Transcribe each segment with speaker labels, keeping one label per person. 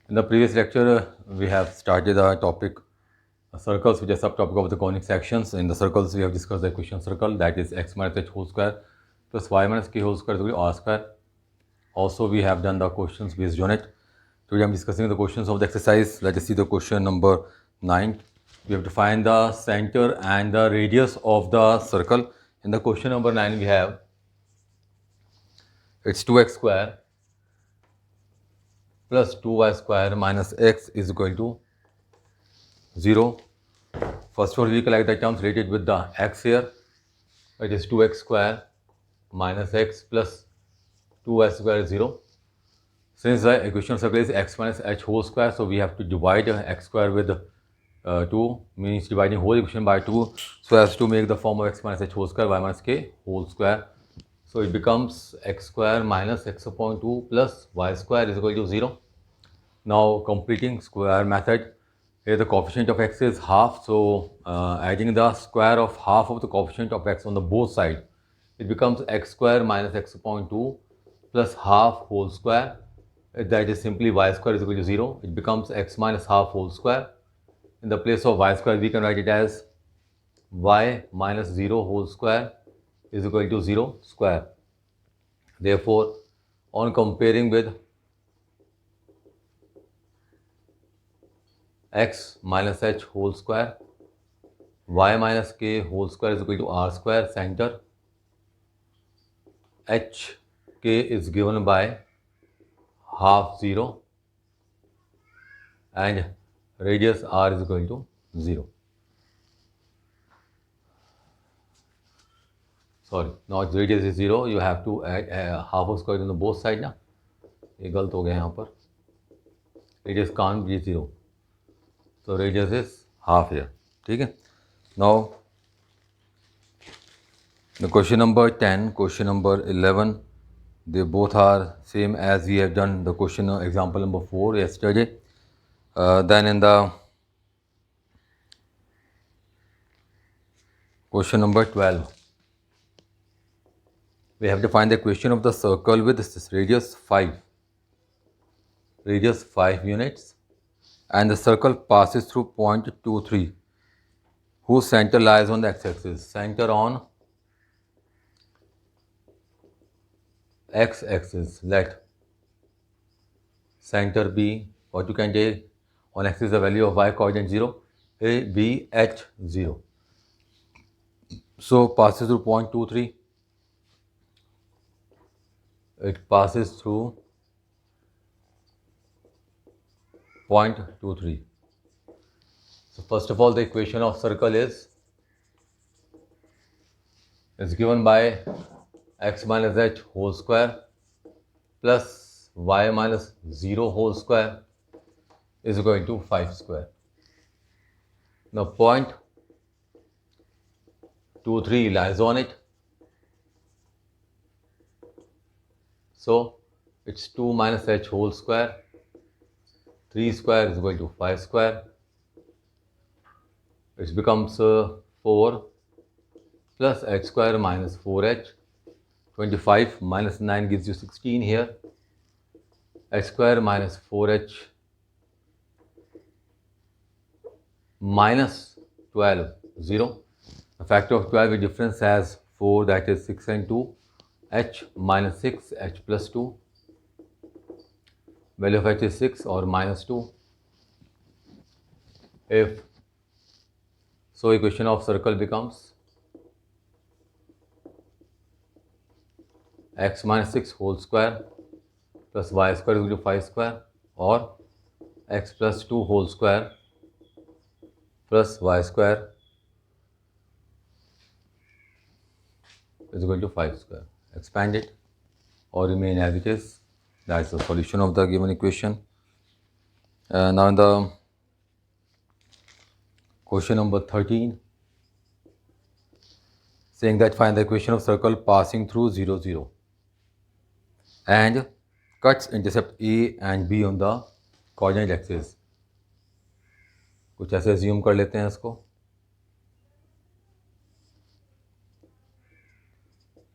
Speaker 1: In the previous lecture, we have started the topic circles, which is subtopic of the conic sections. In the circles, we have discussed the equation circle, that is x minus h whole square plus y minus k whole square is equal to r square. Also, we have done the questions based on it. Today, I am discussing the questions of the exercise. Let us see the question number 9. We have to find the center and the radius of the circle. In the question number 9, we have it's 2x square plus 2y square minus x is equal to 0. First of all, we collect the terms related with the x here. It is 2x square minus x plus 2y square is 0. Since the equation of circle is x minus h whole square, so we have to divide x square with 2, means dividing whole equation by 2, so as to make the form of x minus h whole square y minus k whole square. So it becomes x square minus x upon 2 plus y square is equal to 0. Now completing square method, here the coefficient of x is half, so adding the square of half of the coefficient of x on the both sides, it becomes x square minus x upon 2 plus half whole square, that is simply y square is equal to 0. It becomes x minus half whole square. In the place of y square, we can write it as y minus 0 whole square is equal to 0 square. Therefore, on comparing with x minus h whole square, y minus k whole square is equal to r square. Center h k is given by half 0 and radius r is equal to 0. Sorry, now its radius is 0. You have to add half of square on the both sides ना, ये गलत हो गया यहाँ पर. Radius can't be 0. So radius is half here. ठीक है. Now the question number 10, question number 11, they both are same as we have done the question example number 4 yesterday. Then in the question number 12, we have to find the equation of the circle with this radius 5 units, and the circle passes through point 2, 3, whose center lies on the x-axis. Center on x-axis, let center be, what you can take on axis the value of y coordinate 0, a b h 0. So passes through point 2, 3. It passes through point 2, 3. So first of all, the equation of circle is given by x minus h whole square plus y minus 0 whole square is equal to 5 square. Now point 2, 3 lies on it. So it's 2 minus h whole square, 3 square is equal to 5 square. It becomes 4 plus h square minus 4h. 25 minus 9 gives you 16 here. H square minus 4h minus 12, 0. A factor of 12 with difference has 4, that is 6 and 2. H minus 6, h plus 2. Value of h is 6 or minus 2. If so, equation of circle becomes x minus 6 whole square plus y square is equal to 5 square, or x plus 2 whole square plus y square is equal to 5 square. Expand it or remain as it is. That's the solution of the given equation. Now in the question number 13, saying that find the equation of circle passing through 0, 0 and cuts intercept A and B on the coordinate axis. कुछ ऐसे assume कर लेते हैं इसको.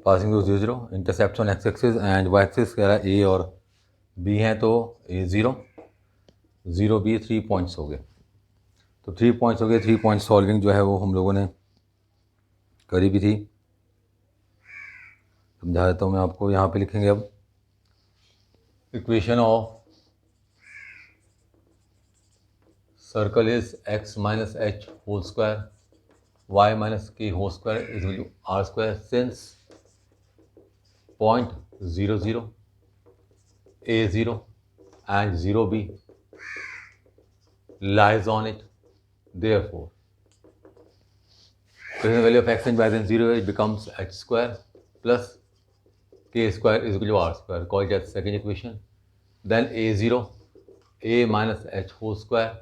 Speaker 1: Passing through 0, 0, intercepts on x axis and y axis कह रहा है A और B हैं तो A 0. 0 B 3 पॉइंट्स हो गए। तो 3 पॉइंट्स हो गए। 3 पॉइंट सॉल्विंग जो है वो हम लोगों ने करी भी थी। समझा देता हूँ मैं आपको। यहाँ पे लिखेंगे अब equation of circle is x minus H whole square y minus K whole square is equal to R square since point 0 0 a0 and 0 b lies on it. Therefore, the value of x and y then 0 it becomes h square plus k square is equal to r square. Call it as second equation. Then a0 a minus h whole square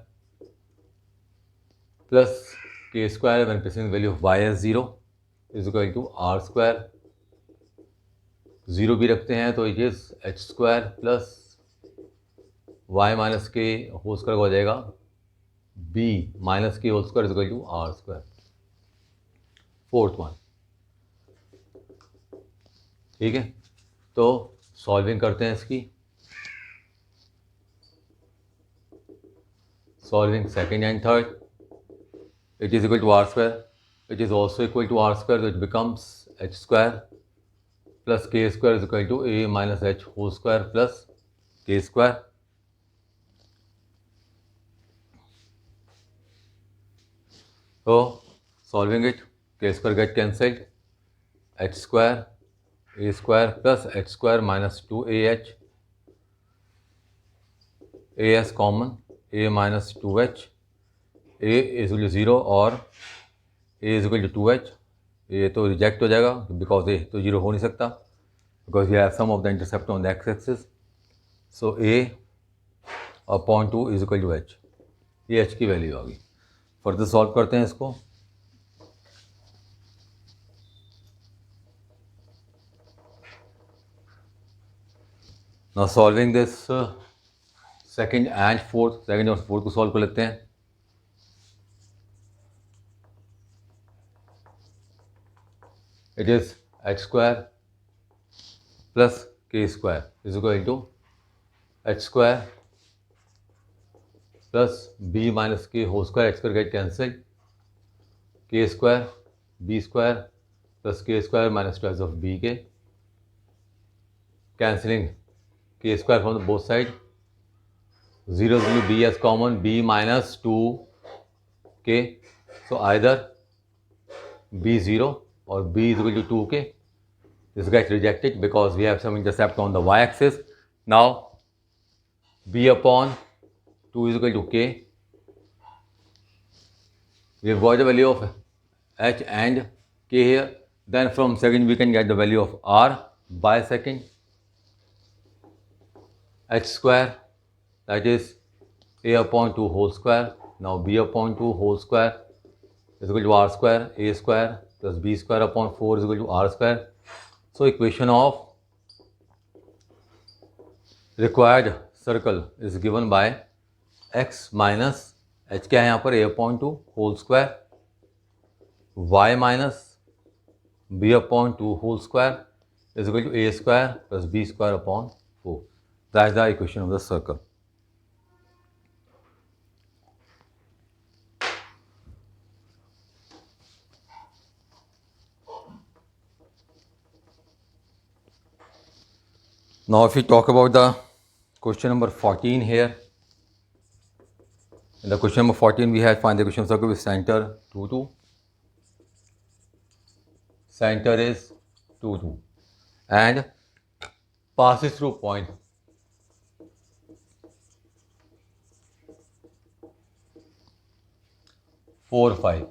Speaker 1: plus k square when placing the value of y as 0 is equal to r square. 0 भी रखते हैं तो it is h square plus y minus k whole square हो जाएगा b minus k whole square is equal to r square. Fourth one, ठीक है। तो solving करते हैं इसकी। Solving second and third, it is equal to R square, it is also equal to R square, तो it becomes H square plus K square is equal to A minus H whole square plus K square. तो solving it, K square get cancelled, H square A square plus H square minus 2ah, A as common, A minus 2h, A is equal to 0 और ए is equal to 2h। ये तो reject हो जाएगा because ए तो 0 हो नहीं सकता, because we have some of the intercept on the X axis. So A upon 2 is equal to h, ये h की वैल्यू आ गई। फर्दर सॉल्व करते हैं इसको। Now solving this second and fourth, second और फोर्थ को सॉल्व कर लेते हैं। It is H square plus K square is equal to H square plus B minus K whole square, H square get cancelled, के square B square plus K square minus twice of B K, cancelling K square from the both side, 0 will be as common, b minus 2k, so either b 0 or b is equal to 2k. This gets rejected because we have some intercept on the y-axis. Now b upon 2 is equal to k. We have got the value of h and k here. Then from second we can get the value of r by second, h square, that is a upon 2 whole square. Now b upon 2 whole square is equal to r square, a square plus b square upon 4 is equal to r square. So equation of required circle is given by x minus h क्या है यहाँ पर, a upon 2 whole square, y minus b upon 2 whole square is equal to a square plus b square upon 4. That is the equation of the circle. Now if we talk about the question number 14 here, in the question number 14 we have find the equation of circle with center 2 2. Center is 2 2 and passes through point 4 5.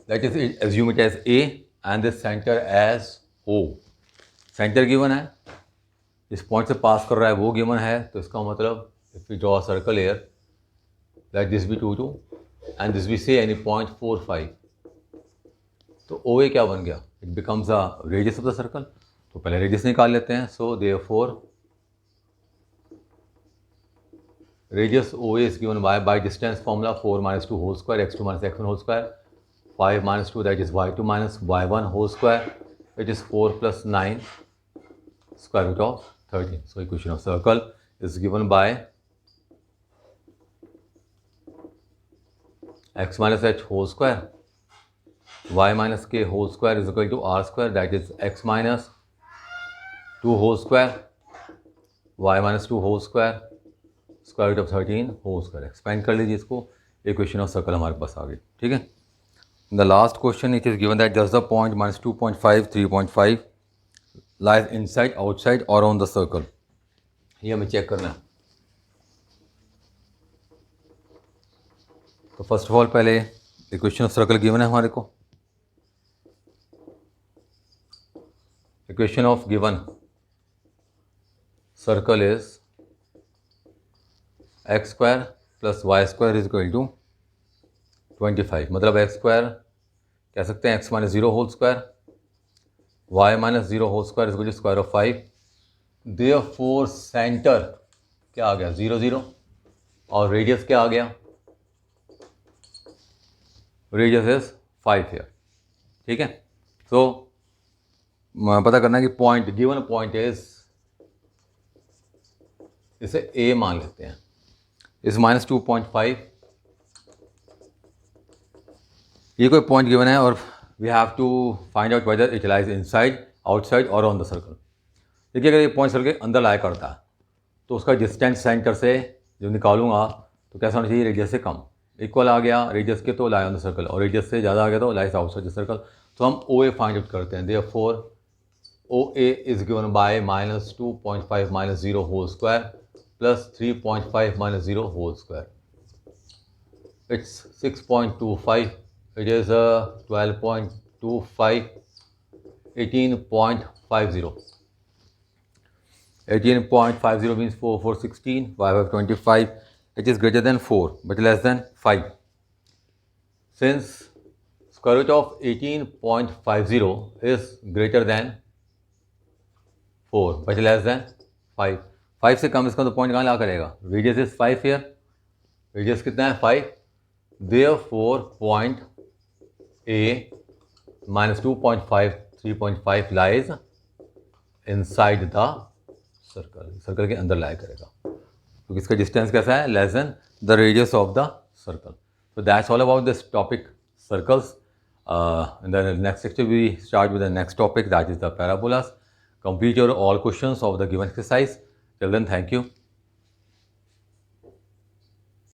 Speaker 1: That is, assume it as A and this center as O. Center given है, इस point से पास कर रहा है वो given है, तो इसका मतलब if we draw circle here that this be 2 2 and this be say any point 4 5, तो ओ ए क्या बन गया, it becomes a radius of the circle. तो पहले रेडियस निकाल लेते हैं। So therefore radius O A is given by distance formula 4 minus 2 whole square x2 minus x1 whole square, 5 minus 2 that is y2 minus y1 whole square, it is 4 plus 9 square root of 13. So equation of circle is given by x minus h whole square, y minus k whole square is equal to r square, that is x minus 2 whole square, y minus 2 whole square, square root of 13 whole square. Expand कर लीजिए इसको, equation of circle हमारे पास आ गई. ठीक है. The last question it is given that just the point -2.5 3.5 lies inside outside और on the circle. ये हमें चेक करना है. तो फर्स्ट ऑफ ऑल पहले इक्वेशन ऑफ सर्कल गिवन है हमारे को. Equation of given circle is X square plus Y square is equal to 25. मतलब एक्स स्क्वायर कह सकते हैं X minus 0 whole square, Y minus 0 whole square is equal to square of 5. Therefore centre क्या आ गया 0 0 और रेडियस क्या आ गया, रेडियस इज 5 हियर. ठीक है. सो पता करना है कि पॉइंट गिवन पॉइंट इज, इसे ए मान लेते हैं, इस -2.5. ये कोई पॉइंट गिवन है और we have to find out whether it lies inside outside और ऑन द सर्कल. देखिए अगर ये पॉइंट सर्कल के अंदर लाया करता है तो उसका डिस्टेंस सेंटर से जो निकालूंगा तो कैसा होना चाहिए, रेडियस से कम. इक्वल आ गया रेडियस के तो लाई ऑन द सर्कल, और रेडियस से ज़्यादा आ गया तो लाइज आउटसाइड द सर्कल. तो हम ओ ए फाइंड आउट करते हैं. Therefore O A is given by -2.5 -0 whole square plus 3.5 minus 0 whole square. It's 6.25. It is 12.25, 18.50. 18.50 means 4, 4, 16, 5, 25. It is greater than 4 but less than 5. Since square root of 18.50 is greater than 4 but less than 5. 5 से कम इसका तो point कहाँ ला करेगा, radius is 5 here, radius कितना है 5. Therefore point A -2.5 3.5 lies inside the circle, circle के अंदर लाया करेगा क्योंकि इसका डिस्टेंस कैसा है, less than the radius of the circle. So that's all about this topic, circles. In the next lecture, we start with the next topic, that is the parabolas. Complete your all questions of the given exercise. Till then, thank you.